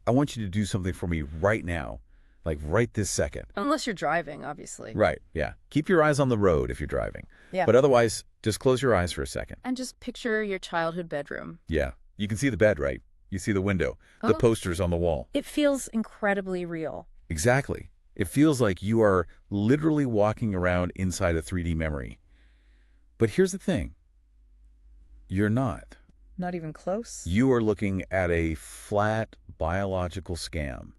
I want you to do something for me right now, like right this second. Unless you're driving, obviously. Right, yeah. Keep your eyes on the road if you're driving. Yeah. But otherwise, just close your eyes for a second. And just picture your childhood bedroom. Yeah. You can see the bed, right? You see the window, the posters on the wall. It feels incredibly real. Exactly. It feels like you are literally walking around inside a 3D memory. But here's the thing. You're not. Not even close? You are looking at a flat biological scam.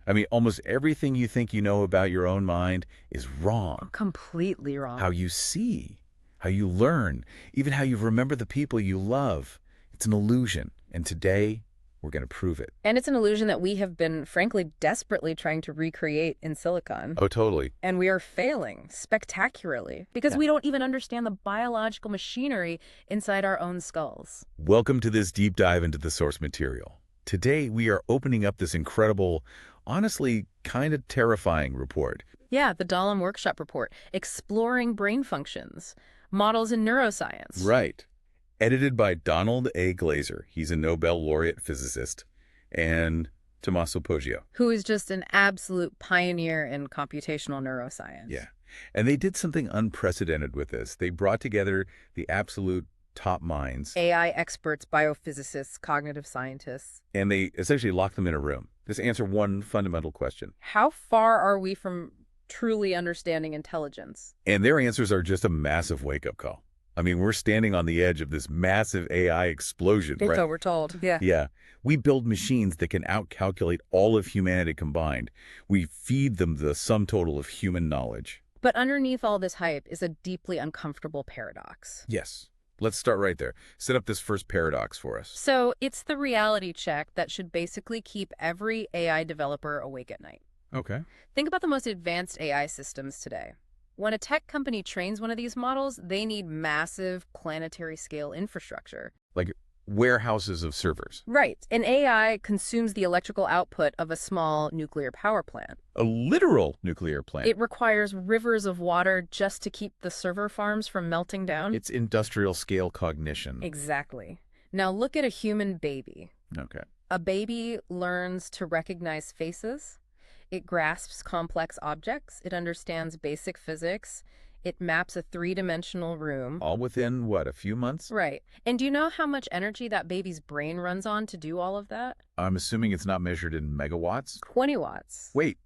I mean, almost everything you think you know about your own mind is wrong. Completely wrong. How you see, how you learn, even how you remember the people you love. It's an illusion. And today, we're going to prove it. And it's an illusion that we have been, frankly, desperately trying to recreate in silicon. Oh, totally. And we are failing spectacularly because we don't even understand the biological machinery inside our own skulls. Welcome to this deep dive into the source material. Today, we are opening up this incredible, honestly, kind of terrifying report. Yeah, the Dahlem Workshop report, exploring brain functions, models in neuroscience. Right. Edited by Donald A. Glaser. He's a Nobel laureate physicist. And Tommaso Poggio. Who is just an absolute pioneer in computational neuroscience. Yeah. And they did something unprecedented with this. They brought together the absolute top minds. AI experts, biophysicists, cognitive scientists. And they essentially locked them in a room. Just answer one fundamental question. How far are we from truly understanding intelligence? And their answers are just a massive wake-up call. I mean, we're standing on the edge of this massive AI explosion, right? So we're told. Yeah. Yeah. We build machines that can outcalculate all of humanity combined. We feed them the sum total of human knowledge. But underneath all this hype is a deeply uncomfortable paradox. Yes. Let's start right there. Set up this first paradox for us. So it's the reality check that should basically keep every AI developer awake at night. Okay. Think about the most advanced AI systems today. When a tech company trains one of these models, they need massive planetary scale infrastructure. Like warehouses of servers. Right. An AI consumes the electrical output of a small nuclear power plant. A literal nuclear plant. It requires rivers of water just to keep the server farms from melting down. It's industrial scale cognition. Exactly. Now look at a human baby. Okay. A baby learns to recognize faces. It grasps complex objects. It understands basic physics. It maps a three-dimensional room. All within, what, a few months? Right. And do you know how much energy that baby's brain runs on to do all of that? I'm assuming it's not measured in megawatts? 20 watts. Wait,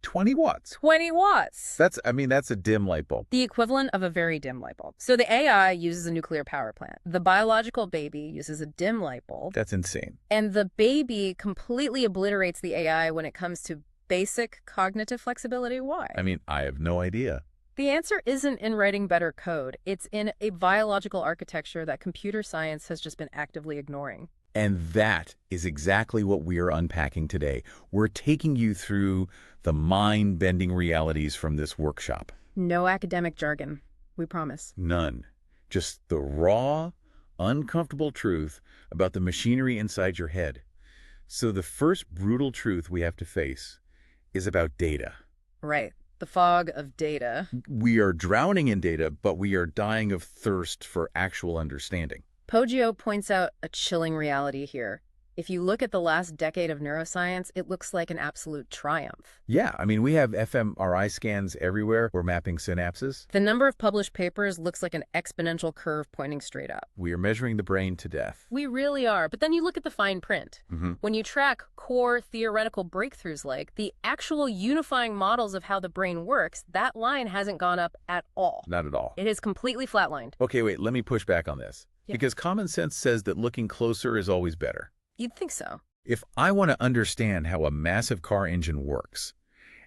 20 watts? 20 watts! That's a dim light bulb. The equivalent of a very dim light bulb. So the AI uses a nuclear power plant. The biological baby uses a dim light bulb. That's insane. And the baby completely obliterates the AI when it comes to basic cognitive flexibility. Why? I mean, I have no idea. The answer isn't in writing better code. It's in a biological architecture that computer science has just been actively ignoring. And that is exactly what we are unpacking today. We're taking you through the mind-bending realities from this workshop. No academic jargon, we promise. None. Just the raw, uncomfortable truth about the machinery inside your head. So the first brutal truth we have to face is about data. Right. The fog of data. We are drowning in data, but we are dying of thirst for actual understanding. Poggio points out a chilling reality here. If you look at the last decade of neuroscience, it looks like an absolute triumph. Yeah, I mean, we have fMRI scans everywhere. We're mapping synapses. The number of published papers looks like an exponential curve pointing straight up. We are measuring the brain to death. We really are. But then you look at the fine print. When you track core theoretical breakthroughs like the actual unifying models of how the brain works, that line hasn't gone up at all. Not at all. It is completely flatlined. Okay, wait, let me push back on this. Yeah. Because common sense says that looking closer is always better. You'd think so. If I want to understand how a massive car engine works,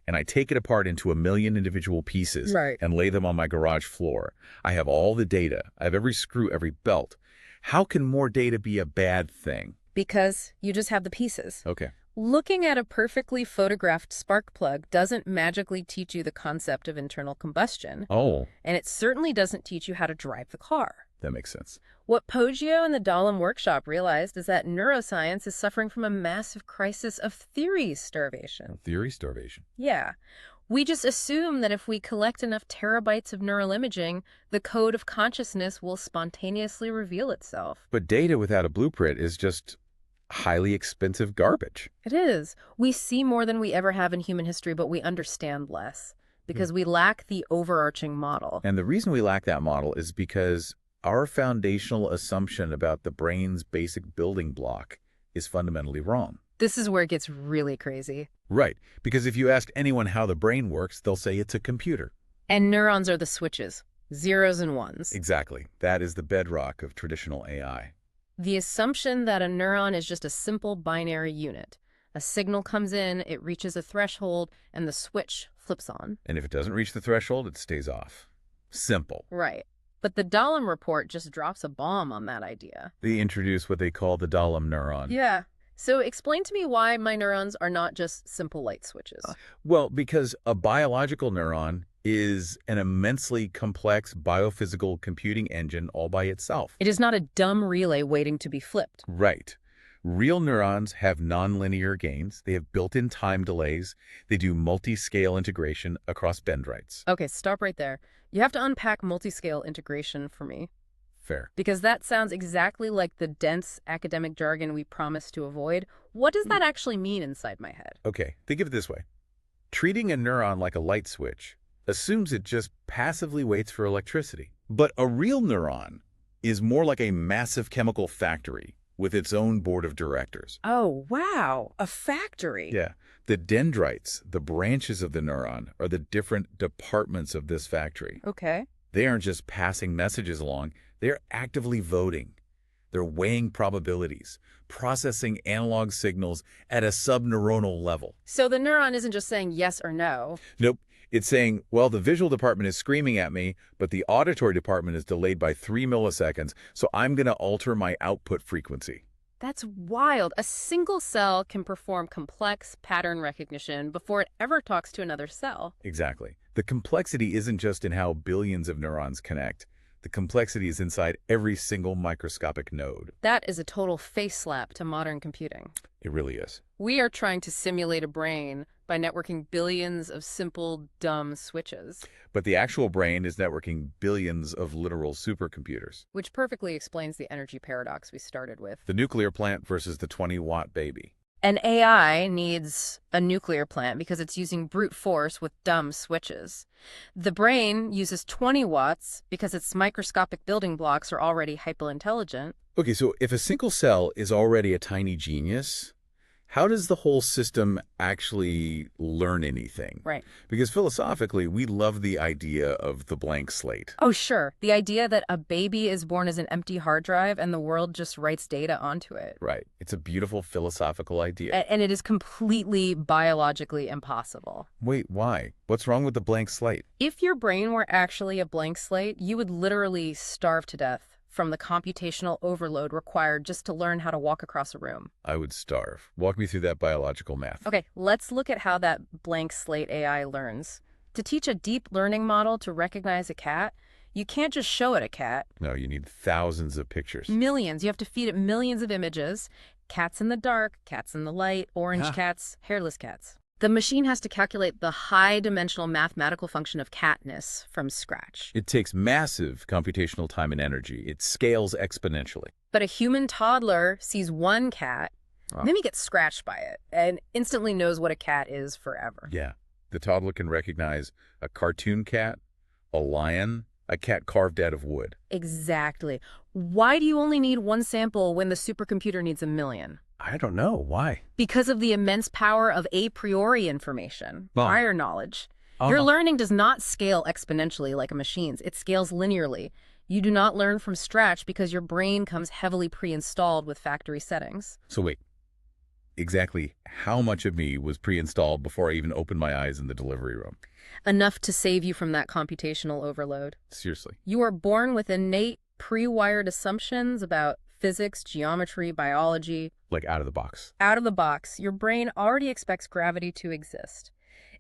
and I take it apart into 1 million individual pieces and lay them on my garage floor, I have all the data. I have every screw, every belt. How can more data be a bad thing? Because you just have the pieces. Okay. Looking at a perfectly photographed spark plug doesn't magically teach you the concept of internal combustion. Oh. And it certainly doesn't teach you how to drive the car. That makes sense. What Poggio and the Dahlem Workshop realized is that neuroscience is suffering from a massive crisis of theory starvation. Theory starvation. Yeah. We just assume that if we collect enough terabytes of neural imaging, the code of consciousness will spontaneously reveal itself. But data without a blueprint is just highly expensive garbage. It is. We see more than we ever have in human history, but we understand less because we lack the overarching model. And the reason we lack that model is because our foundational assumption about the brain's basic building block is fundamentally wrong. This is where it gets really crazy. Right, because if you ask anyone how the brain works, they'll say it's a computer. And neurons are the switches, zeros and ones. Exactly. That is the bedrock of traditional AI. The assumption that a neuron is just a simple binary unit. A signal comes in, it reaches a threshold, and the switch flips on. And if it doesn't reach the threshold, it stays off. Simple. Right. But the Dahlem report just drops a bomb on that idea. They introduce what they call the Dahlem neuron. Yeah. So explain to me why my neurons are not just simple light switches. Well, because a biological neuron is an immensely complex biophysical computing engine all by itself. It is not a dumb relay waiting to be flipped. Right. Real neurons have nonlinear gains. They have built-in time delays. They do multi-scale integration across dendrites. Okay, stop right there. You have to unpack multi-scale integration for me. Fair. Because that sounds exactly like the dense academic jargon we promise to avoid. What does that actually mean inside my head? Okay, think of it this way. Treating a neuron like a light switch assumes it just passively waits for electricity. But a real neuron is more like a massive chemical factory with its own board of directors. Oh, wow. A factory. Yeah. The dendrites, the branches of the neuron, are the different departments of this factory. Okay. They aren't just passing messages along. They're actively voting. They're weighing probabilities, processing analog signals at a subneuronal level. So the neuron isn't just saying yes or no. Nope. It's saying, well, the visual department is screaming at me, but the auditory department is delayed by 3 milliseconds, so I'm going to alter my output frequency. That's wild. A single cell can perform complex pattern recognition before it ever talks to another cell. Exactly. The complexity isn't just in how billions of neurons connect. The complexity is inside every single microscopic node. That is a total face slap to modern computing. It really is. We are trying to simulate a brain by networking billions of simple, dumb switches. But the actual brain is networking billions of literal supercomputers. Which perfectly explains the energy paradox we started with. The nuclear plant versus the 20-watt baby. An AI needs a nuclear plant because it's using brute force with dumb switches. The brain uses 20 watts because its microscopic building blocks are already hyperintelligent. Okay, so if a single cell is already a tiny genius, how does the whole system actually learn anything? Right. Because philosophically, we love the idea of the blank slate. Oh, sure. The idea that a baby is born as an empty hard drive and the world just writes data onto it. Right. It's a beautiful philosophical idea. And it is completely biologically impossible. Wait, why? What's wrong with the blank slate? If your brain were actually a blank slate, you would literally starve to death from the computational overload required just to learn how to walk across a room. I would starve. Walk me through that biological math. Okay, let's look at how that blank slate AI learns. To teach a deep learning model to recognize a cat, you can't just show it a cat. No, you need thousands of pictures. Millions. You have to feed it millions of images. Cats in the dark, cats in the light, orange cats, hairless cats. The machine has to calculate the high-dimensional mathematical function of catness from scratch. It takes massive computational time and energy. It scales exponentially. But a human toddler sees one cat, then he gets scratched by it, and instantly knows what a cat is forever. Yeah. The toddler can recognize a cartoon cat, a lion, a cat carved out of wood. Exactly. Why do you only need one sample when the supercomputer needs a million? I don't know. Why? Because of the immense power of a priori information, prior knowledge. Your learning does not scale exponentially like a machine's. It scales linearly. You do not learn from scratch because your brain comes heavily pre-installed with factory settings. So wait, exactly how much of me was pre-installed before I even opened my eyes in the delivery room? Enough to save you from that computational overload. Seriously. You are born with innate pre-wired assumptions about physics, geometry, biology. Like out of the box. Out of the box. Your brain already expects gravity to exist.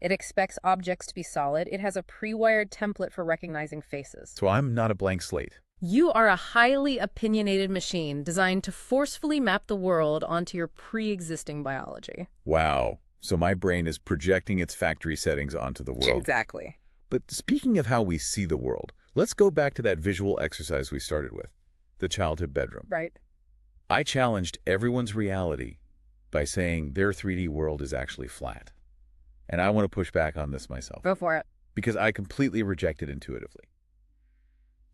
It expects objects to be solid. It has a pre-wired template for recognizing faces. So I'm not a blank slate. You are a highly opinionated machine designed to forcefully map the world onto your pre-existing biology. Wow. So my brain is projecting its factory settings onto the world. Exactly. But speaking of how we see the world, let's go back to that visual exercise we started with, the childhood bedroom. Right. I challenged everyone's reality by saying their 3D world is actually flat. And I want to push back on this myself. Go for it. Because I completely reject it intuitively.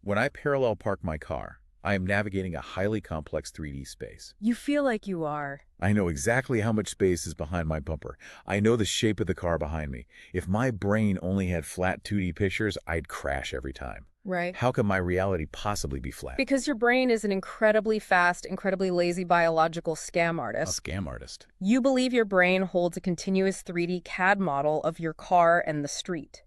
When I parallel park my car, I am navigating a highly complex 3D space. You feel like you are. I know exactly how much space is behind my bumper. I know the shape of the car behind me. If my brain only had flat 2D pictures, I'd crash every time. Right. How can my reality possibly be flat? Because your brain is an incredibly fast, incredibly lazy biological scam artist. A scam artist. You believe your brain holds a continuous 3D CAD model of your car and the street.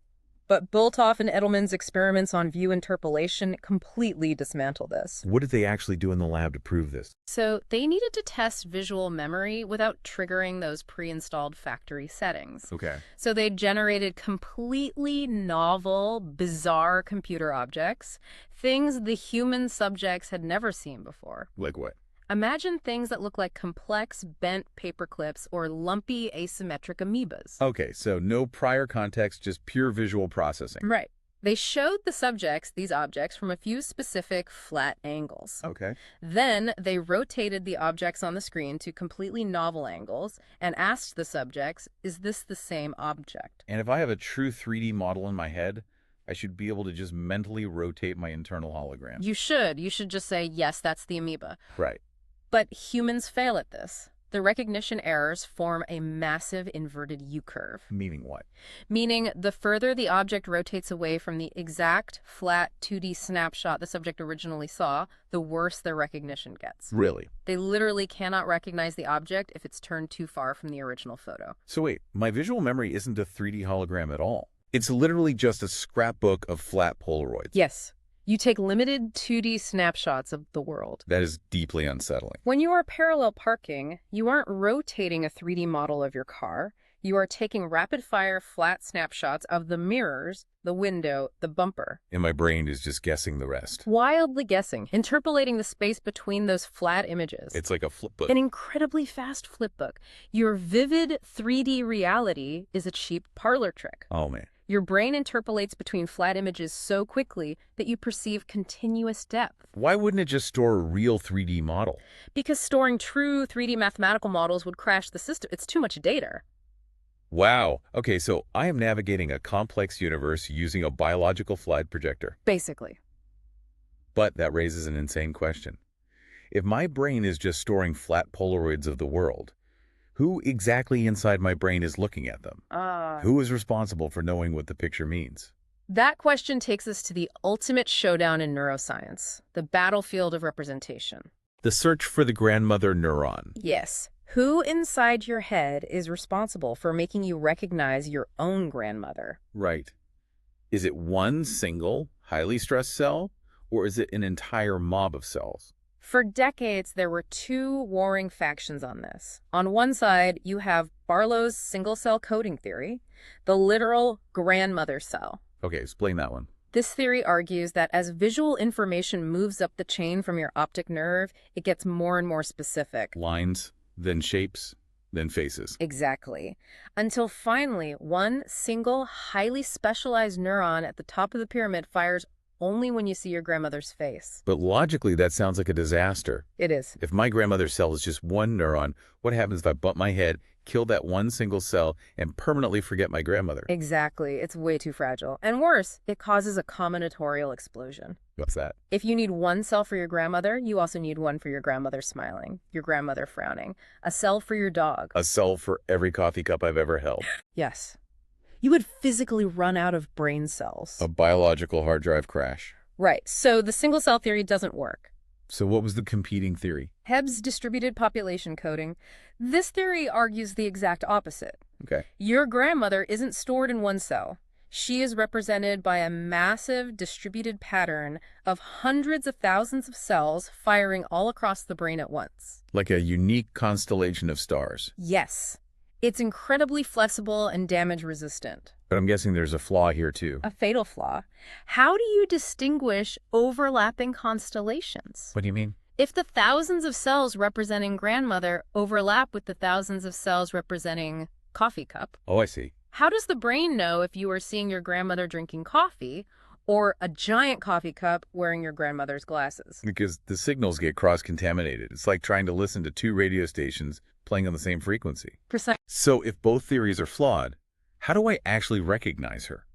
But Bultoff and Edelman's experiments on view interpolation completely dismantle this. What did they actually do in the lab to prove this? So they needed to test visual memory without triggering those pre-installed factory settings. Okay. So they generated completely novel, bizarre computer objects, things the human subjects had never seen before. Like what? Imagine things that look like complex, bent paper clips or lumpy, asymmetric amoebas. Okay, so no prior context, just pure visual processing. Right. They showed the subjects these objects from a few specific flat angles. Okay. Then they rotated the objects on the screen to completely novel angles and asked the subjects, is this the same object? And if I have a true 3D model in my head, I should be able to just mentally rotate my internal hologram. You should. You should just say, yes, that's the amoeba. Right. But humans fail at this. The recognition errors form a massive inverted U-curve. Meaning what? Meaning the further the object rotates away from the exact flat 2D snapshot the subject originally saw, the worse their recognition gets. Really? They literally cannot recognize the object if it's turned too far from the original photo. So wait, my visual memory isn't a 3D hologram at all. It's literally just a scrapbook of flat Polaroids. Yes. You take limited 2D snapshots of the world. That is deeply unsettling. When you are parallel parking, you aren't rotating a 3D model of your car. You are taking rapid-fire flat snapshots of the mirrors, the window, the bumper. And my brain is just guessing the rest. Wildly guessing, interpolating the space between those flat images. It's like a flipbook. An incredibly fast flipbook. Your vivid 3D reality is a cheap parlor trick. Oh, man. Your brain interpolates between flat images so quickly that you perceive continuous depth. Why wouldn't it just store a real 3D model? Because storing true 3D mathematical models would crash the system. It's too much data. Wow. Okay, so I am navigating a complex universe using a biological slide projector. Basically. But that raises an insane question. If my brain is just storing flat Polaroids of the world, who exactly inside my brain is looking at them? Who is responsible for knowing what the picture means? That question takes us to the ultimate showdown in neuroscience, the battlefield of representation. The search for the grandmother neuron. Yes. Who inside your head is responsible for making you recognize your own grandmother? Right. Is it one single, highly stressed cell, or is it an entire mob of cells? For decades, there were two warring factions on this. On one side, you have Barlow's single-cell coding theory, the literal grandmother cell. Okay, explain that one. This theory argues that as visual information moves up the chain from your optic nerve, it gets more and more specific. Lines, then shapes, then faces. Exactly. Until finally, one single, highly specialized neuron at the top of the pyramid fires only when you see your grandmother's face. But logically, that sounds like a disaster. It is. If my grandmother's cell is just one neuron, what happens if I bump my head, kill that one single cell, and permanently forget my grandmother? Exactly. It's way too fragile. And worse, it causes a combinatorial explosion. What's that? If you need one cell for your grandmother, you also need one for your grandmother smiling, your grandmother frowning, a cell for your dog. A cell for every coffee cup I've ever held. Yes. You would physically run out of brain cells. A biological hard drive crash. Right. So the single-cell theory doesn't work. So what was the competing theory? Hebb's distributed population coding. This theory argues the exact opposite. Okay. Your grandmother isn't stored in one cell. She is represented by a massive distributed pattern of hundreds of thousands of cells firing all across the brain at once. Like a unique constellation of stars. Yes. It's incredibly flexible and damage-resistant. But I'm guessing there's a flaw here, too. A fatal flaw. How do you distinguish overlapping constellations? What do you mean? If the thousands of cells representing grandmother overlap with the thousands of cells representing coffee cup. Oh, I see. How does the brain know if you are seeing your grandmother drinking coffee or a giant coffee cup wearing your grandmother's glasses. Because the signals get cross-contaminated. It's like trying to listen to two radio stations playing on the same frequency. Precisely. So if both theories are flawed, how do I actually recognize her?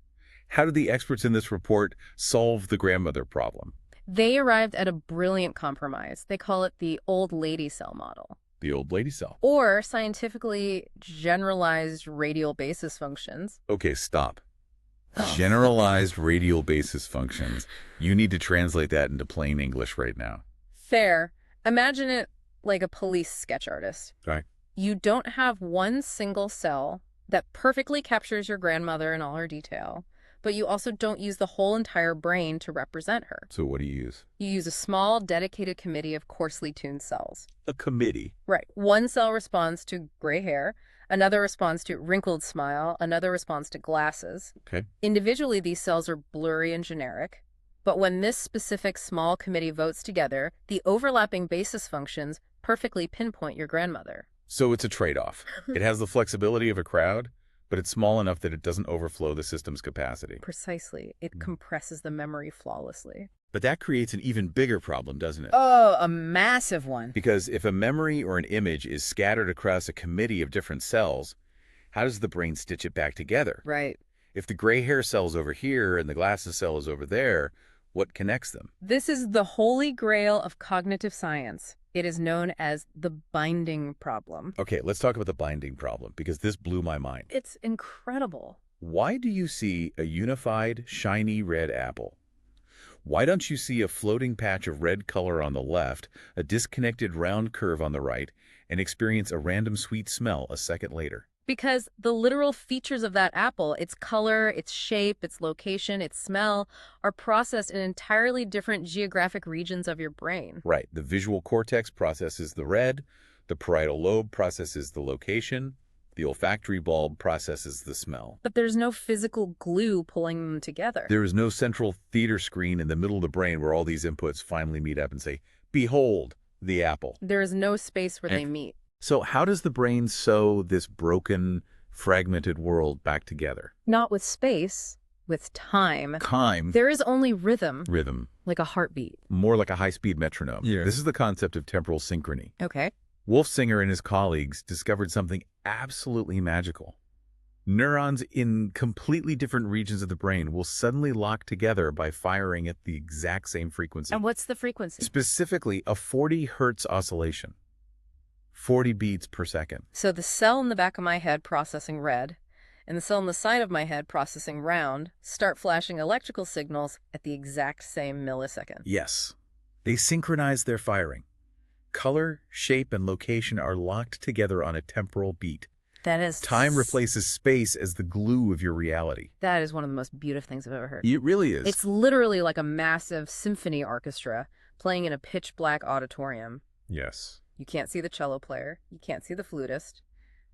How did the experts in this report solve the grandmother problem? They arrived at a brilliant compromise. They call it the old lady cell model. The old lady cell. Or scientifically generalized radial basis functions. Okay, stop. Generalized radial basis functions. You need to translate that into plain English right now. Fair. Imagine it like a police sketch artist. Right. You don't have one single cell that perfectly captures your grandmother in all her detail, but you also don't use the whole entire brain to represent her. So what do you use? You use a small, dedicated committee of coarsely tuned cells. A committee? Right. One cell responds to gray hair, another responds to wrinkled smile, another responds to glasses. Okay. Individually, these cells are blurry and generic, but when this specific small committee votes together, the overlapping basis functions perfectly pinpoint your grandmother. So it's a trade-off. It has the flexibility of a crowd, but it's small enough that it doesn't overflow the system's capacity. Precisely. It compresses the memory flawlessly. But that creates an even bigger problem, doesn't it? Oh, a massive one. Because if a memory or an image is scattered across a committee of different cells, how does the brain stitch it back together? Right. If the gray hair cell's over here and the glasses cell is over there, what connects them? This is the holy grail of cognitive science. It is known as the binding problem. Okay, let's talk about the binding problem, because this blew my mind. It's incredible. Why do you see a unified, shiny red apple? Why don't you see a floating patch of red color on the left, a disconnected round curve on the right, and experience a random sweet smell a second later? Because the literal features of that apple, its color, its shape, its location, its smell, are processed in entirely different geographic regions of your brain. Right. The visual cortex processes the red, the parietal lobe processes the location, the olfactory bulb processes the smell. But there's no physical glue pulling them together. There is no central theater screen in the middle of the brain where all these inputs finally meet up and say, behold, the apple. There is no space where they meet. So how does the brain sew this broken, fragmented world back together? Not with space, with time. Time. There is only rhythm. Rhythm. Like a heartbeat. More like a high-speed metronome. Yeah. This is the concept of temporal synchrony. Okay. Wolfsinger and his colleagues discovered something absolutely magical. Neurons in completely different regions of the brain will suddenly lock together by firing at the exact same frequency. And what's the frequency? Specifically, a 40 hertz oscillation. 40 beats per second. So the cell in the back of my head processing red and the cell on the side of my head processing round start flashing electrical signals at the exact same millisecond. Yes. They synchronize their firing. Color, shape, and location are locked together on a temporal beat. That is... Time replaces space as the glue of your reality. That is one of the most beautiful things I've ever heard. It really is. It's literally like a massive symphony orchestra playing in a pitch-black auditorium. Yes. You can't see the cello player. You can't see the flutist.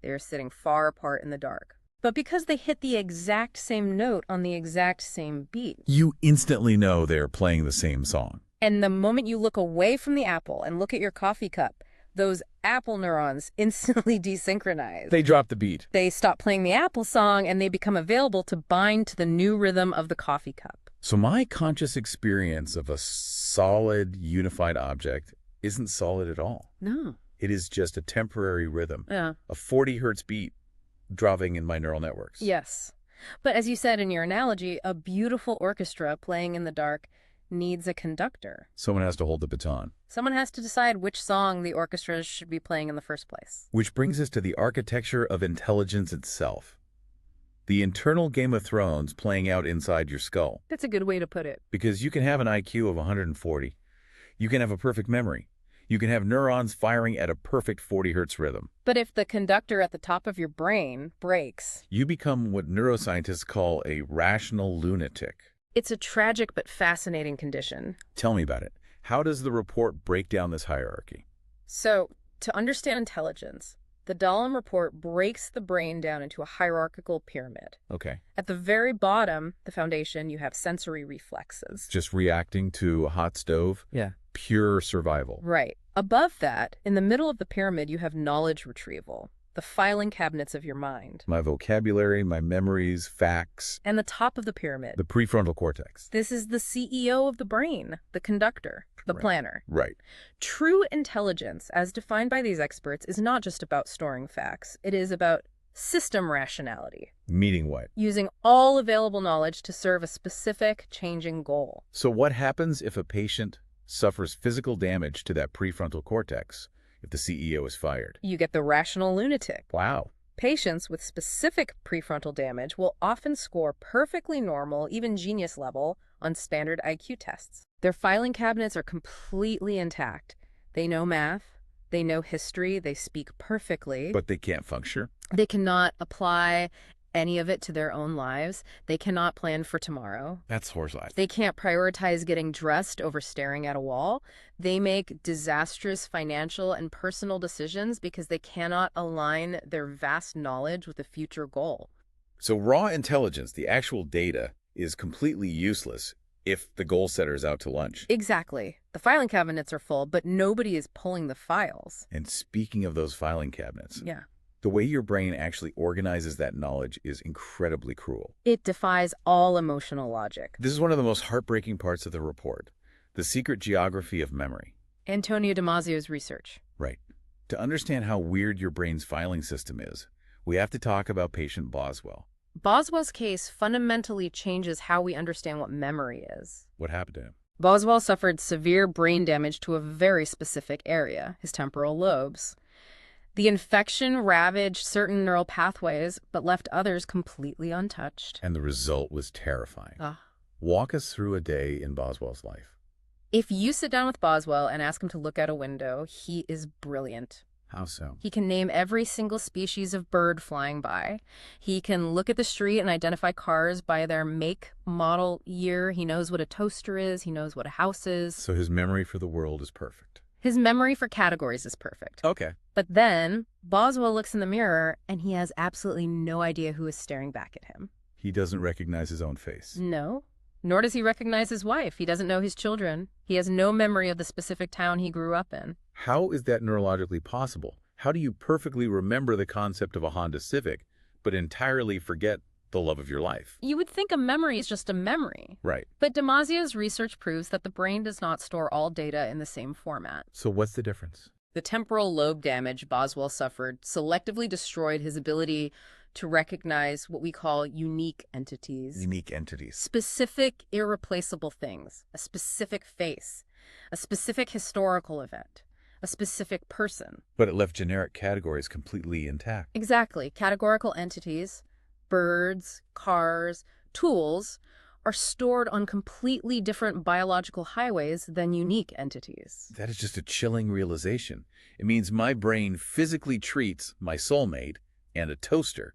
They are sitting far apart in the dark. But because they hit the exact same note on the exact same beat. You instantly know they're playing the same song. And the moment you look away from the apple and look at your coffee cup, those apple neurons instantly desynchronize. They drop the beat. They stop playing the apple song and they become available to bind to the new rhythm of the coffee cup. So my conscious experience of a solid, unified object isn't solid at all. No. It is just a temporary rhythm. Yeah. A 40 hertz beat dropping in my neural networks. Yes. But as you said in your analogy, a beautiful orchestra playing in the dark needs a conductor. Someone has to hold the baton. Someone has to decide which song the orchestra should be playing in the first place. Which brings us to the architecture of intelligence itself. The internal Game of Thrones playing out inside your skull. That's a good way to put it. Because you can have an IQ of 140. You can have a perfect memory. You can have neurons firing at a perfect 40 hertz rhythm. But if the conductor at the top of your brain breaks, you become what neuroscientists call a rational lunatic. It's a tragic but fascinating condition. Tell me about it. How does the report break down this hierarchy? So, to understand intelligence, the Dahlem report breaks the brain down into a hierarchical pyramid. Okay. At the very bottom, the foundation, you have sensory reflexes. Just reacting to a hot stove? Yeah. Pure survival. Right. Above that, in the middle of the pyramid, you have knowledge retrieval. the filing cabinets of your mind. My vocabulary, my memories, facts. And the top of the pyramid. The prefrontal cortex. This is the CEO of the brain, the conductor, the planner. Right. True intelligence, as defined by these experts, is not just about storing facts. It is about system rationality. Meaning what? Using all available knowledge to serve a specific changing goal. So what happens if a patient suffers physical damage to that prefrontal cortex if the CEO is fired? You get the rational lunatic. Wow. Patients with specific prefrontal damage will often score perfectly normal, even genius level, on standard IQ tests. Their filing cabinets are completely intact. They know math, they know history, they speak perfectly. But they can't function. They cannot apply any of it to their own lives. They cannot plan for tomorrow. That's horse-eyed. They can't prioritize getting dressed over staring at a wall. They make disastrous financial and personal decisions because they cannot align their vast knowledge with a future goal. So raw intelligence, the actual data, is completely useless if the goal setter is out to lunch. Exactly. The filing cabinets are full, but nobody is pulling the files. And speaking of those filing cabinets, yeah, the way your brain actually organizes that knowledge is incredibly cruel. It defies all emotional logic. This is one of the most heartbreaking parts of the report, the secret geography of memory. Antonio Damasio's research. Right. To understand how weird your brain's filing system is, we have to talk about patient Boswell. Boswell's case fundamentally changes how we understand what memory is. What happened to him? Boswell suffered severe brain damage to a very specific area, his temporal lobes. The infection ravaged certain neural pathways, but left others completely untouched. And the result was terrifying. Walk us through a day in Boswell's life. If you sit down with Boswell and ask him to look out a window, he is brilliant. How so? He can name every single species of bird flying by. He can look at the street and identify cars by their make, model, year. He knows what a toaster is. He knows what a house is. So his memory for the world is perfect. His memory for categories is perfect. Okay. But then Boswell looks in the mirror and he has absolutely no idea who is staring back at him. He doesn't recognize his own face. No. Nor does he recognize his wife. He doesn't know his children. He has no memory of the specific town he grew up in. How is that neurologically possible? How do you perfectly remember the concept of a Honda Civic, but entirely forget the love of your life? You would think a memory is just a memory. Right. But Damasio's research proves that the brain does not store all data in the same format. So what's the difference? The temporal lobe damage Boswell suffered selectively destroyed his ability to recognize what we call unique entities. Unique entities. Specific, irreplaceable things. A specific face. A specific historical event. A specific person. But it left generic categories completely intact. Exactly. Categorical entities, birds, cars, tools, are stored on completely different biological highways than unique entities. That is just a chilling realization. It means my brain physically treats my soulmate and a toaster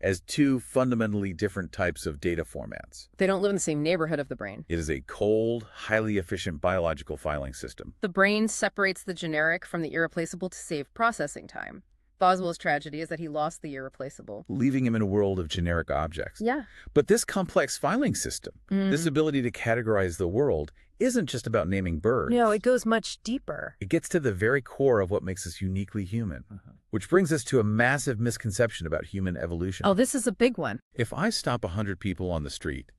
as two fundamentally different types of data formats. They don't live in the same neighborhood of the brain. It is a cold, highly efficient biological filing system. The brain separates the generic from the irreplaceable to save processing time. Boswell's tragedy is that he lost the irreplaceable, leaving him in a world of generic objects. Yeah. But this complex filing system, this ability to categorize the world, isn't just about naming birds. No, it goes much deeper. It gets to the very core of what makes us uniquely human, which brings us to a massive misconception about human evolution. Oh, this is a big one. If I stop 100 people on the street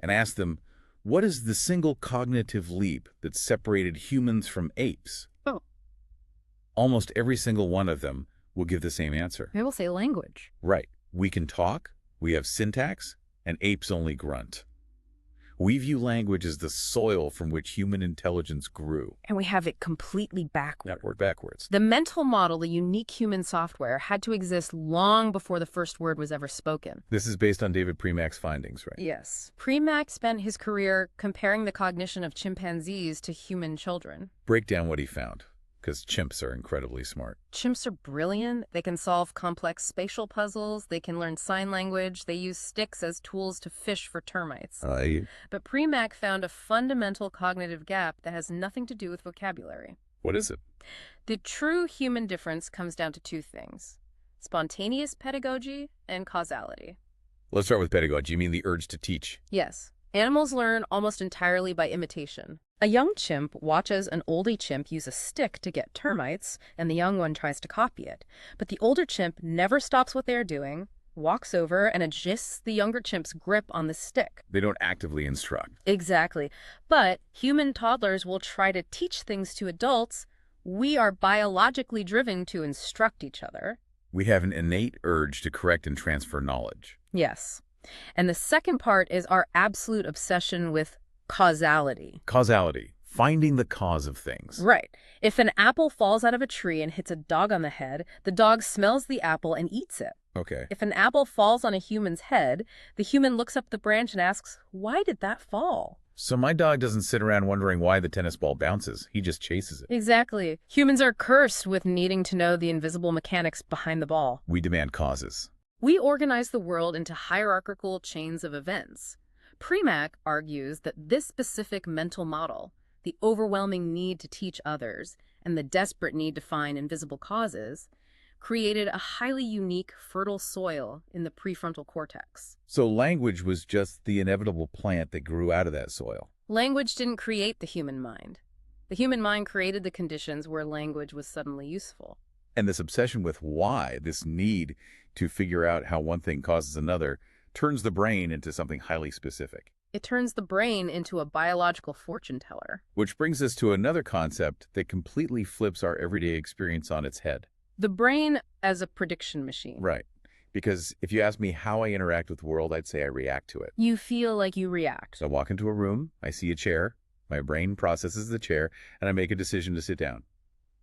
and ask them, what is the single cognitive leap that separated humans from apes? Oh. Almost every single one of them will give the same answer. They will say language. Right. We can talk, we have syntax, and apes only grunt. We view language as the soil from which human intelligence grew. And we have it completely backwards. Backwards. The mental model, the unique human software, had to exist long before the first word was ever spoken. This is based on David Premack's findings, right? Yes. Premack spent his career comparing the cognition of chimpanzees to human children. Break down what he found, because chimps are incredibly smart. Chimps are brilliant. They can solve complex spatial puzzles. They can learn sign language. They use sticks as tools to fish for termites. But Premack found a fundamental cognitive gap that has nothing to do with vocabulary. What is it? The true human difference comes down to two things: spontaneous pedagogy and causality. Let's start with pedagogy. You mean the urge to teach? Yes. Animals learn almost entirely by imitation. A young chimp watches an older chimp use a stick to get termites, and the young one tries to copy it. But the older chimp never stops what they are doing, walks over, and adjusts the younger chimp's grip on the stick. They don't actively instruct. Exactly. But human toddlers will try to teach things to adults. We are biologically driven to instruct each other. We have an innate urge to correct and transfer knowledge. Yes. And the second part is our absolute obsession with causality. Causality. Finding the cause of things. Right. If an apple falls out of a tree and hits a dog on the head, the dog smells the apple and eats it. Okay. If an apple falls on a human's head, the human looks up the branch and asks, why did that fall? So my dog doesn't sit around wondering why the tennis ball bounces. He just chases it. Exactly. Humans are cursed with needing to know the invisible mechanics behind the ball. We demand causes. We organize the world into hierarchical chains of events. Premack argues that this specific mental model, the overwhelming need to teach others, and the desperate need to find invisible causes, created a highly unique, fertile soil in the prefrontal cortex. So language was just the inevitable plant that grew out of that soil. Language didn't create the human mind. The human mind created the conditions where language was suddenly useful. And this obsession with why, this need to figure out how one thing causes another, turns the brain into something highly specific. It turns the brain into a biological fortune teller. Which brings us to another concept that completely flips our everyday experience on its head. The brain as a prediction machine. Right. Because if you ask me how I interact with the world, I'd say I react to it. You feel like you react. So I walk into a room, I see a chair, my brain processes the chair, and I make a decision to sit down.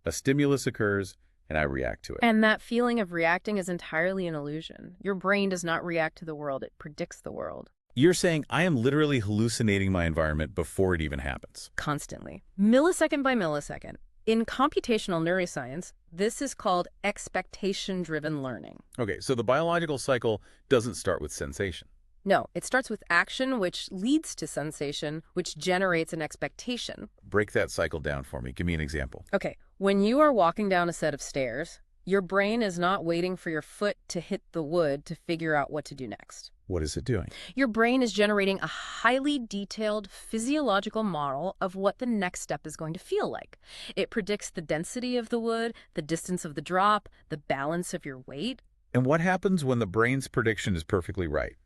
A stimulus occurs, and I react to it. And that feeling of reacting is entirely an illusion. Your brain does not react to the world, it predicts the world. You're saying I am literally hallucinating my environment before it even happens. Constantly. Millisecond by millisecond. In computational neuroscience, this is called expectation-driven learning. Okay, so the biological cycle doesn't start with sensation. No, it starts with action, which leads to sensation, which generates an expectation. Break that cycle down for me. Give me an example. Okay, when you are walking down a set of stairs, your brain is not waiting for your foot to hit the wood to figure out what to do next. What is it doing? Your brain is generating a highly detailed physiological model of what the next step is going to feel like. It predicts the density of the wood, the distance of the drop, the balance of your weight. And what happens when the brain's prediction is perfectly right?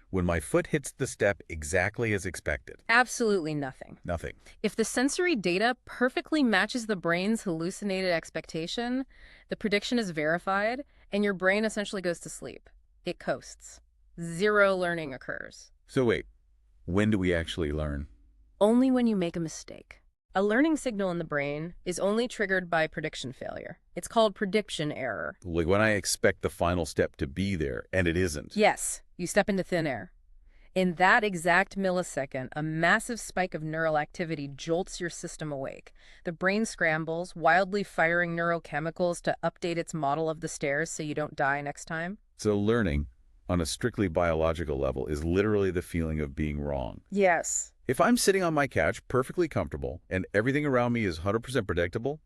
When my foot hits the step exactly as expected? Absolutely nothing. Nothing. If the sensory data perfectly matches the brain's hallucinated expectation, the prediction is verified, and your brain essentially goes to sleep. It coasts. Zero learning occurs. So wait, when do we actually learn? Only when you make a mistake. A learning signal in the brain is only triggered by prediction failure. It's called prediction error. Like when I expect the final step to be there, and it isn't. Yes, you step into thin air. In that exact millisecond, a massive spike of neural activity jolts your system awake. The brain scrambles, wildly firing neurochemicals to update its model of the stairs so you don't die next time. So learning, on a strictly biological level, is literally the feeling of being wrong. Yes. If I'm sitting on my couch, perfectly comfortable, and everything around me is 100% predictable,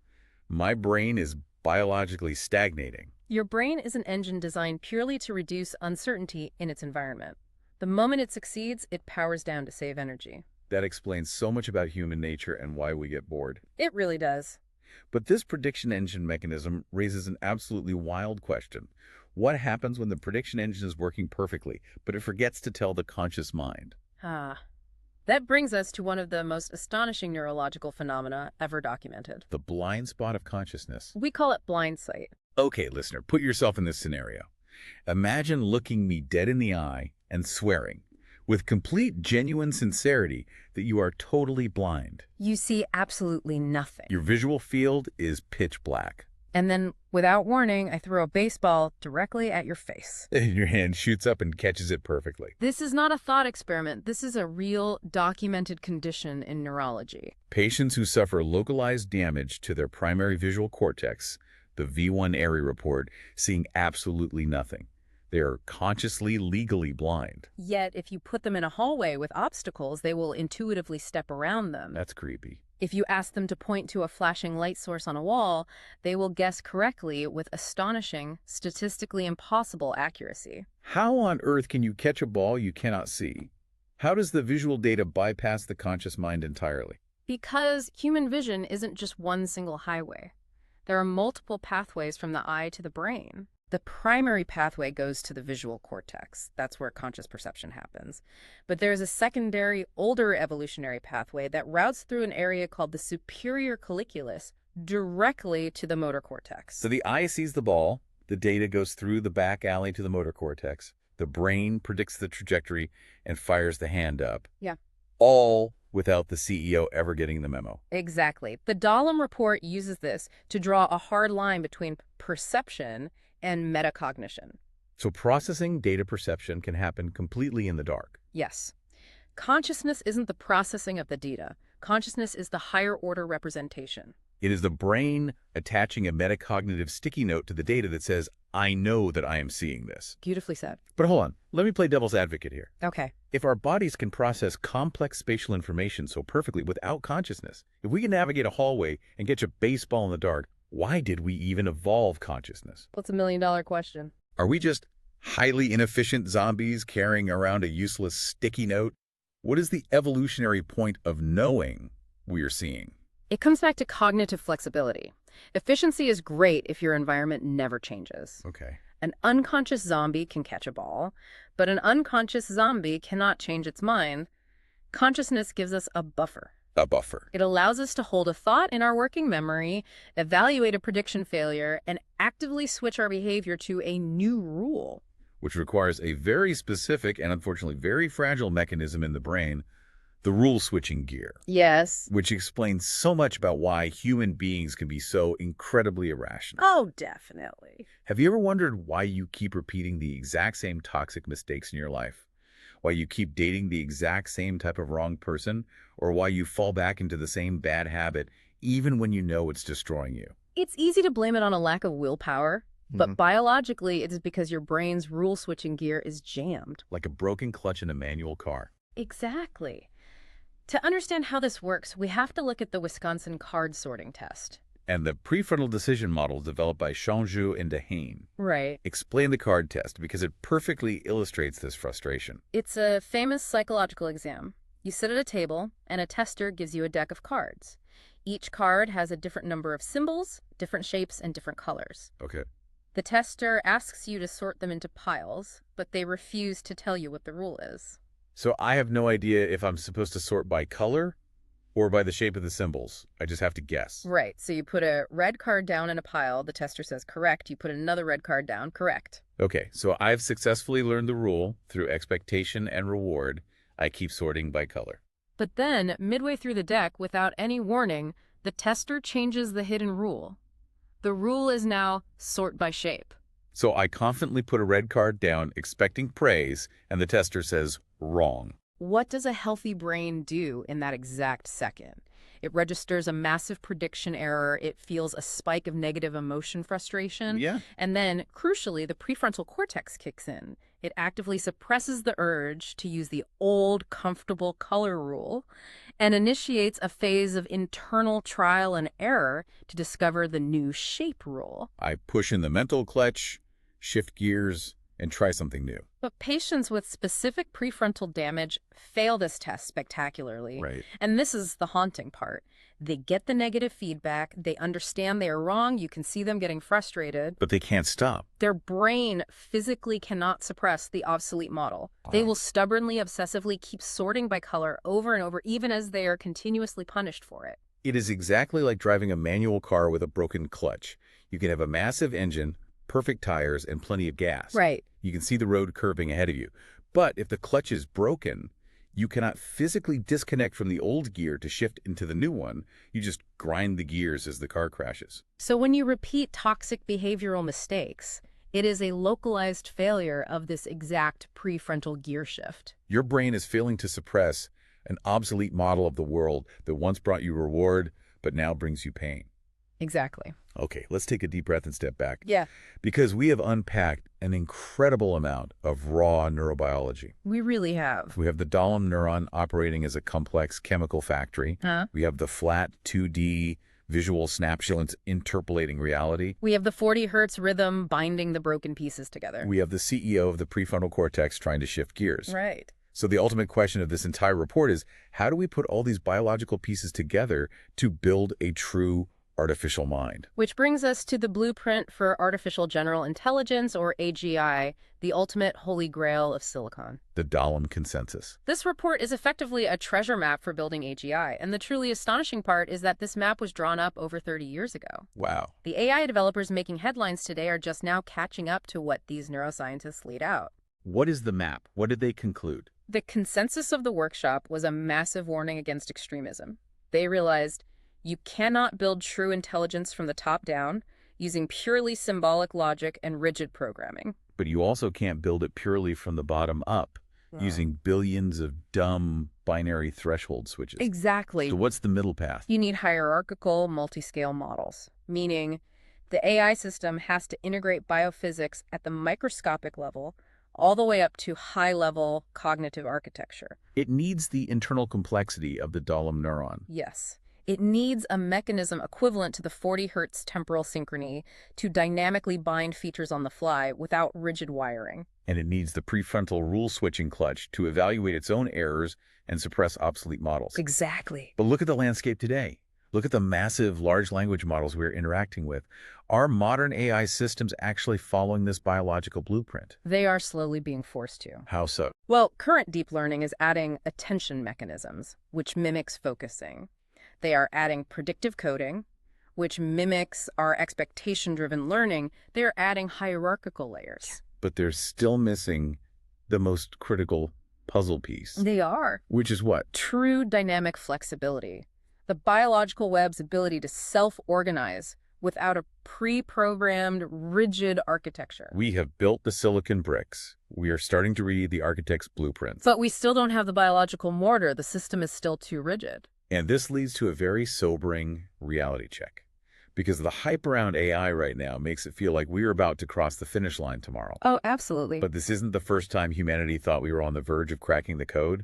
my brain is biologically stagnating. Your brain is an engine designed purely to reduce uncertainty in its environment. The moment it succeeds, it powers down to save energy. That explains so much about human nature and why we get bored. It really does. But this prediction engine mechanism raises an absolutely wild question. What happens when the prediction engine is working perfectly, but it forgets to tell the conscious mind? That brings us to one of the most astonishing neurological phenomena ever documented. The blind spot of consciousness. We call it blind sight. Okay, listener, put yourself in this scenario. Imagine looking me dead in the eye and swearing, with complete genuine sincerity, that you are totally blind. You see absolutely nothing. Your visual field is pitch black. And then, without warning, I throw a baseball directly at your face. And your hand shoots up and catches it perfectly. This is not a thought experiment. This is a real, documented condition in neurology. Patients who suffer localized damage to their primary visual cortex, the V1 area report, seeing absolutely nothing. They are consciously, legally blind. Yet, if you put them in a hallway with obstacles, they will intuitively step around them. That's creepy. If you ask them to point to a flashing light source on a wall, they will guess correctly with astonishing, statistically impossible accuracy. How on earth can you catch a ball you cannot see? How does the visual data bypass the conscious mind entirely? Because human vision isn't just one single highway. There are multiple pathways from the eye to the brain. The primary pathway goes to the visual cortex. That's where conscious perception happens. But there's a secondary, older evolutionary pathway that routes through an area called the superior colliculus directly to the motor cortex. So the eye sees the ball, the data goes through the back alley to the motor cortex, the brain predicts the trajectory and fires the hand up. Yeah. All without the CEO ever getting the memo. Exactly. The Dahlem report uses this to draw a hard line between perception and metacognition. So processing data perception can happen completely in the dark. Yes. Consciousness isn't the processing of the data. Consciousness is the higher order representation. It is the brain attaching a metacognitive sticky note to the data that says, I know that I am seeing this. Beautifully said. But hold on, let me play devil's advocate here. Okay. If our bodies can process complex spatial information so perfectly without consciousness, if we can navigate a hallway and catch a baseball in the dark, why did we even evolve consciousness? What's $1 million question? Are we just highly inefficient zombies carrying around a useless sticky note? What is the evolutionary point of knowing we are seeing? It comes back to cognitive flexibility. Efficiency is great if your environment never changes. Okay. An unconscious zombie can catch a ball, but an unconscious zombie cannot change its mind. Consciousness gives us a buffer. A buffer. It allows us to hold a thought in our working memory, evaluate a prediction failure, and actively switch our behavior to a new rule. Which requires a very specific and unfortunately very fragile mechanism in the brain, the rule-switching gear. Yes. Which explains so much about why human beings can be so incredibly irrational. Oh, definitely. Have you ever wondered why you keep repeating the exact same toxic mistakes in your life? Why you keep dating the exact same type of wrong person? Or why you fall back into the same bad habit even when you know it's destroying you? It's easy to blame it on a lack of willpower. But biologically, it is because your brain's rule-switching gear is jammed. Like a broken clutch in a manual car. Exactly. To understand how this works, we have to look at the Wisconsin card sorting test. And the prefrontal decision model developed by Poggio and D.A. Right. Explain the card test because it perfectly illustrates this frustration. It's a famous psychological exam. You sit at a table, and a tester gives you a deck of cards. Each card has a different number of symbols, different shapes, and different colors. Okay. The tester asks you to sort them into piles, but they refuse to tell you what the rule is. So I have no idea if I'm supposed to sort by color or by the shape of the symbols. I just have to guess. Right. So you put a red card down in a pile. The tester says correct. You put another red card down. Correct. Okay. So I've successfully learned the rule through expectation and reward. I keep sorting by color. But then, midway through the deck, without any warning, the tester changes the hidden rule. The rule is now sort by shape. So I confidently put a red card down, expecting praise, and the tester says, wrong. What does a healthy brain do in that exact second? It registers a massive prediction error. It feels a spike of negative emotion frustration. Yeah. And then, crucially, the prefrontal cortex kicks in. It actively suppresses the urge to use the old, comfortable color rule and initiates a phase of internal trial and error to discover the new shape rule. I push in the mental clutch, shift gears, and try something new. But patients with specific prefrontal damage fail this test spectacularly. Right. And this is the haunting part. They get the negative feedback. They understand they are wrong. You can see them getting frustrated. But they can't stop. Their brain physically cannot suppress the obsolete model. They will stubbornly, obsessively keep sorting by color over and over, even as they are continuously punished for it. It is exactly like driving a manual car with a broken clutch. You can have a massive engine, perfect tires, and plenty of gas. Right. You can see the road curving ahead of you. But if the clutch is broken, you cannot physically disconnect from the old gear to shift into the new one. You just grind the gears as the car crashes. So when you repeat toxic behavioral mistakes, it is a localized failure of this exact prefrontal gear shift. Your brain is failing to suppress an obsolete model of the world that once brought you reward, but now brings you pain. Exactly. Okay, let's take a deep breath and step back. Yeah. Because we have unpacked an incredible amount of raw neurobiology. We really have. We have the Dahlem neuron operating as a complex chemical factory. We have the flat 2D visual snapshots interpolating reality. We have the 40 hertz rhythm binding the broken pieces together. We have the CEO of the prefrontal cortex trying to shift gears. Right. So the ultimate question of this entire report is, how do we put all these biological pieces together to build a true artificial mind? Which brings us to the blueprint for artificial general intelligence, or AGI, the ultimate holy grail of silicon. The Dahlem consensus. This report is effectively a treasure map for building AGI, and the truly astonishing part is that this map was drawn up over 30 years ago. Wow. The AI developers making headlines today are just now catching up to what these neuroscientists laid out. What is the map? What did they conclude? The consensus of the workshop was a massive warning against extremism. They realized you cannot build true intelligence from the top down using purely symbolic logic and rigid programming. But you also can't build it purely from the bottom up, using billions of dumb binary threshold switches. Exactly. So what's the middle path? You need hierarchical multi-scale models, meaning the AI system has to integrate biophysics at the microscopic level all the way up to high-level cognitive architecture. It needs the internal complexity of the Dahlem neuron. Yes. It needs a mechanism equivalent to the 40 Hz temporal synchrony to dynamically bind features on the fly without rigid wiring. And it needs the prefrontal rule-switching clutch to evaluate its own errors and suppress obsolete models. Exactly. But look at the landscape today. Look at the massive large language models we're interacting with. Are modern AI systems actually following this biological blueprint? They are slowly being forced to. How so? Well, current deep learning is adding attention mechanisms, which mimics focusing. They are adding predictive coding, which mimics our expectation-driven learning. They are adding hierarchical layers. But they're still missing the most critical puzzle piece. They are. Which is what? True dynamic flexibility. The biological web's ability to self-organize without a pre-programmed, rigid architecture. We have built the silicon bricks. We are starting to read the architect's blueprints. But we still don't have the biological mortar. The system is still too rigid. And this leads to a very sobering reality check. Because the hype around AI right now makes it feel like we're about to cross the finish line tomorrow. Oh, absolutely. But this isn't the first time humanity thought we were on the verge of cracking the code.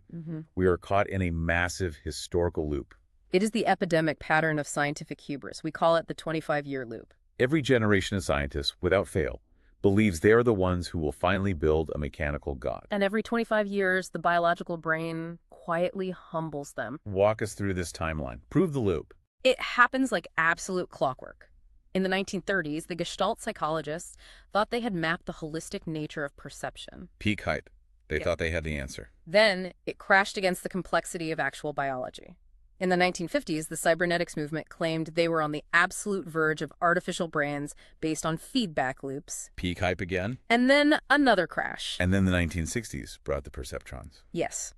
We are caught in a massive historical loop. It is the epidemic pattern of scientific hubris. We call it the 25-year loop. Every generation of scientists, without fail, believes they are the ones who will finally build a mechanical god. And every 25 years, the biological brain quietly humbles them. Walk us through this timeline. Prove the loop. It happens like absolute clockwork. In the 1930s, the Gestalt psychologists thought they had mapped the holistic nature of perception. Peak hype. They thought they had the answer. Then it crashed against the complexity of actual biology. In the 1950s, the cybernetics movement claimed they were on the absolute verge of artificial brains based on feedback loops. Peak hype again. And then another crash. And then the 1960s brought the perceptrons. Yes.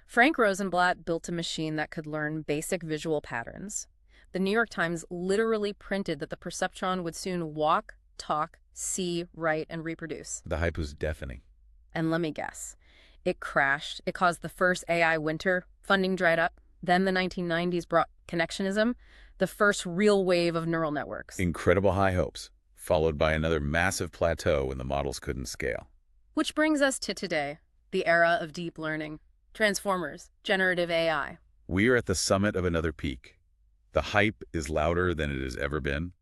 Frank Rosenblatt built a machine that could learn basic visual patterns. The New York Times literally printed that the perceptron would soon walk, talk, see, write, and reproduce. The hype was deafening. And let me guess. It crashed. It caused the first AI winter. Funding dried up. Then the 1990s brought connectionism, the first real wave of neural networks. Incredible high hopes, followed by another massive plateau when the models couldn't scale. Which brings us to today, the era of deep learning, transformers, generative AI. We are at the summit of another peak. The hype is louder than it has ever been.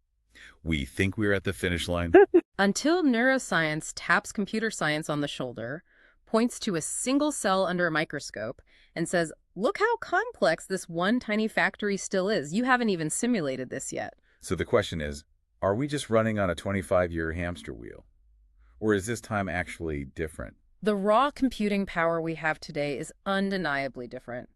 We think we're at the finish line. Until neuroscience taps computer science on the shoulder, points to a single cell under a microscope, and says, look how complex this one tiny factory still is. You haven't even simulated this yet. So the question is, are we just running on a 25-year hamster wheel? Or is this time actually different? The raw computing power we have today is undeniably different.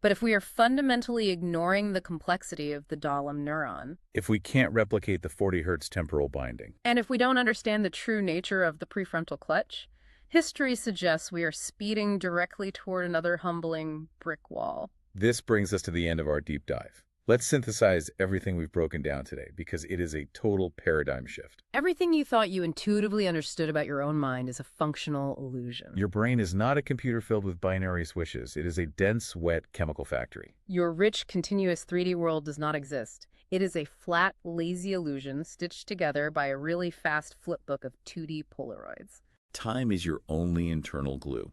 But if we are fundamentally ignoring the complexity of the Dahlem neuron, if we can't replicate the 40 Hz temporal binding, and if we don't understand the true nature of the prefrontal clutch, history suggests we are speeding directly toward another humbling brick wall. This brings us to the end of our deep dive. Let's synthesize everything we've broken down today, because it is a total paradigm shift. Everything you thought you intuitively understood about your own mind is a functional illusion. Your brain is not a computer filled with binary switches. It is a dense, wet chemical factory. Your rich, continuous 3D world does not exist. It is a flat, lazy illusion stitched together by a really fast flipbook of 2D Polaroids. Time is your only internal glue.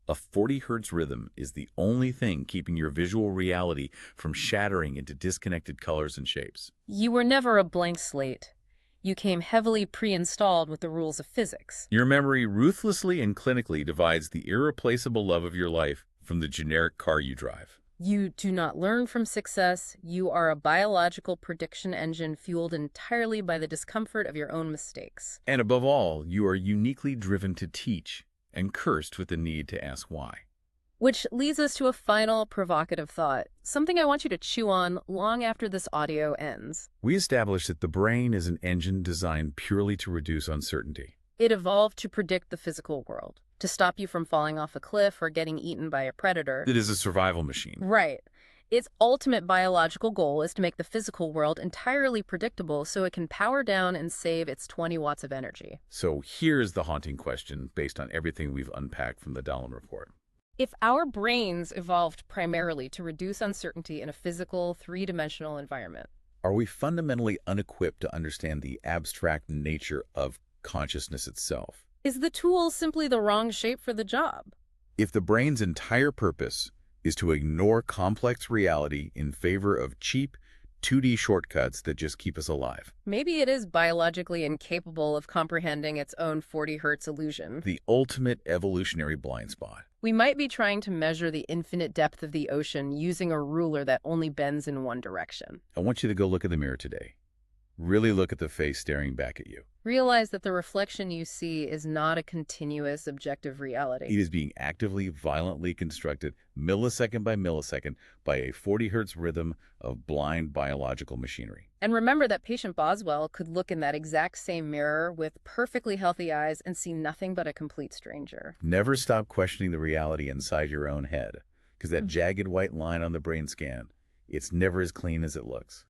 A 40 Hz rhythm is the only thing keeping your visual reality from shattering into disconnected colors and shapes. You were never a blank slate. You came heavily pre-installed with the rules of physics. Your memory ruthlessly and clinically divides the irreplaceable love of your life from the generic car you drive. You do not learn from success. You are a biological prediction engine fueled entirely by the discomfort of your own mistakes. And above all, you are uniquely driven to teach and cursed with the need to ask why. Which leads us to a final provocative thought, something I want you to chew on long after this audio ends. We established that the brain is an engine designed purely to reduce uncertainty. It evolved to predict the physical world, to stop you from falling off a cliff or getting eaten by a predator. It is a survival machine. Right. Its ultimate biological goal is to make the physical world entirely predictable so it can power down and save its 20 watts of energy. So here's the haunting question based on everything we've unpacked from the Dahlem report. If our brains evolved primarily to reduce uncertainty in a physical, three-dimensional environment, are we fundamentally unequipped to understand the abstract nature of consciousness itself? Is the tool simply the wrong shape for the job? If the brain's entire purpose is to ignore complex reality in favor of cheap, 2D shortcuts that just keep us alive. Maybe it is biologically incapable of comprehending its own 40 hertz illusion. The ultimate evolutionary blind spot. We might be trying to measure the infinite depth of the ocean using a ruler that only bends in one direction. I want you to go look in the mirror today. Really look at the face staring back at you. Realize that the reflection you see is not a continuous objective reality. It is being actively, violently constructed, millisecond by millisecond, by a 40 hertz rhythm of blind biological machinery. And remember that patient Boswell could look in that exact same mirror with perfectly healthy eyes and see nothing but a complete stranger. Never stop questioning the reality inside your own head, because that jagged white line on the brain scan, it's never as clean as it looks.